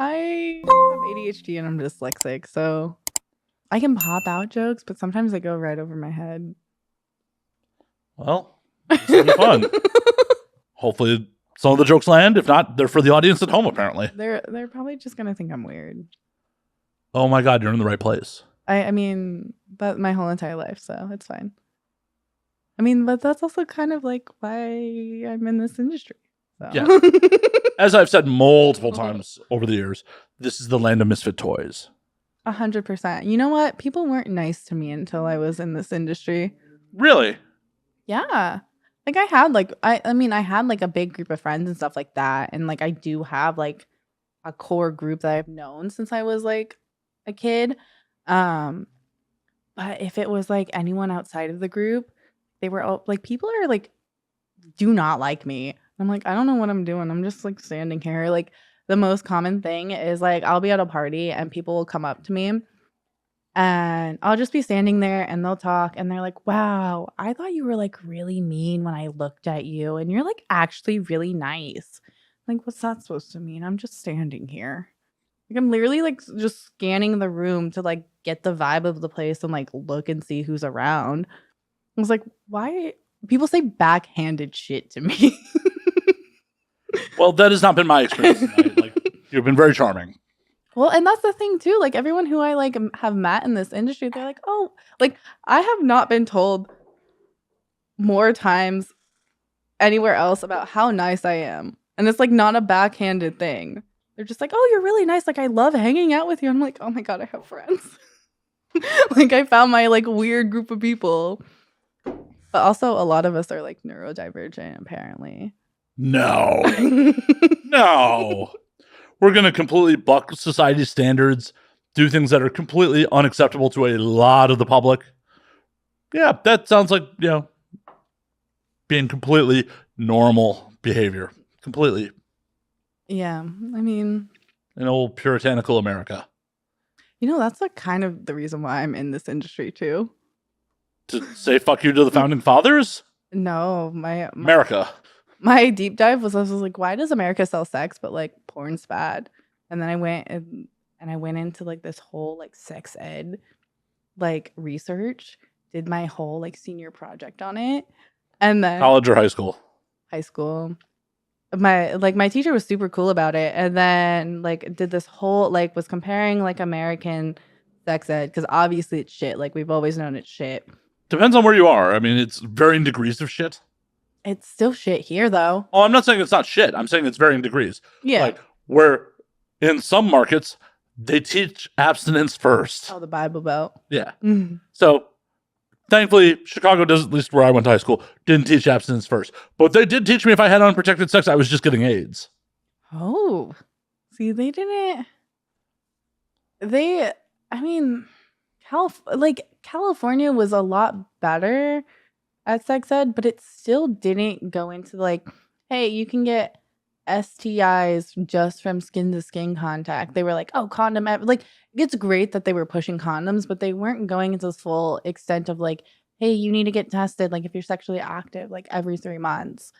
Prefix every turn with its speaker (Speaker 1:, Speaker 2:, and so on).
Speaker 1: I have ADHD and I'm dyslexic, so I can pop out jokes, but sometimes they go right over my head.
Speaker 2: Well, this will be fun. Hopefully some of the jokes land. If not, they're for the audience at home, apparently.
Speaker 1: They're probably just gonna think I'm weird.
Speaker 2: Oh my God, you're in the right place.
Speaker 1: I mean, that's my whole entire life, so it's fine. I mean, but that's also kind of like why I'm in this industry. So.
Speaker 2: Yeah. As I've said multiple times over the years, this is the land of misfit toys.
Speaker 1: 100%. You know what? People weren't nice to me until I was in this industry.
Speaker 2: Really?
Speaker 1: Yeah. Like I had like I had like a big group of friends and stuff like that, and like I do have like a core group that I've known since I was like a kid. But if it was like anyone outside of the group, they were all like, people are like, do not like me. I'm like, I don't know what I'm doing. I'm just like standing here. Like the most common thing is like I'll be at a party and people will come up to me and I'll just be standing there and they'll talk and they're like, wow, I thought you were like really mean when I looked at you and you're like actually really nice. Like, what's that supposed to mean? I'm just standing here. Like I'm literally like just scanning the room to like get the vibe of the place and like look and see who's around. I was like, why? People say backhanded shit to me.
Speaker 2: Well, that has not been my experience tonight. Like, you've been very charming.
Speaker 1: Well, and that's the thing too. Like everyone who I like have met in this industry, they're like, oh, like I have not been told more times anywhere else about how nice I am. And it's like not a backhanded thing. They're just like, oh, you're really nice. Like I love hanging out with you. I'm like, oh my God, I have friends. Like I found my like weird group of people. But also a lot of us are like neurodivergent, apparently.
Speaker 2: No. No. We're going to completely buck society's standards, do things that are completely unacceptable to a lot of the public. Yeah, that sounds like, being completely normal behavior. Completely.
Speaker 1: Yeah, I mean,
Speaker 2: in old puritanical America.
Speaker 1: That's like kind of the reason why I'm in this industry too.
Speaker 2: To say fuck you to the founding fathers?
Speaker 1: No,
Speaker 2: America.
Speaker 1: My deep dive was like, why does America sell sex, but like porn's bad? And then I went and I went into like this whole like sex ed like research, did my whole like senior project on it. And then
Speaker 2: college or high school?
Speaker 1: High school. My teacher was super cool about it. And then like did this whole like was comparing like American sex ed, because obviously it's shit. Like we've always known it's shit.
Speaker 2: Depends on where you are. I mean, it's varying degrees of shit.
Speaker 1: It's still shit here, though.
Speaker 2: Oh, I'm not saying it's not shit. I'm saying it's varying degrees.
Speaker 1: Yeah.
Speaker 2: Like, where in some markets, they teach abstinence first.
Speaker 1: Oh, the Bible Belt.
Speaker 2: Yeah. Mm-hmm. So, thankfully, Chicago does, at least where I went to high school, didn't teach abstinence first. But they did teach me if I had unprotected sex, I was just getting AIDS.
Speaker 1: Oh. See, they didn't. California was a lot better at sex ed, but it still didn't go into like, hey, you can get STIs just from skin to skin contact. They were like, oh, condom. Like, it's great that they were pushing condoms, but they weren't going into the full extent of like, hey, you need to get tested. Like if you're sexually active, like every 3 months.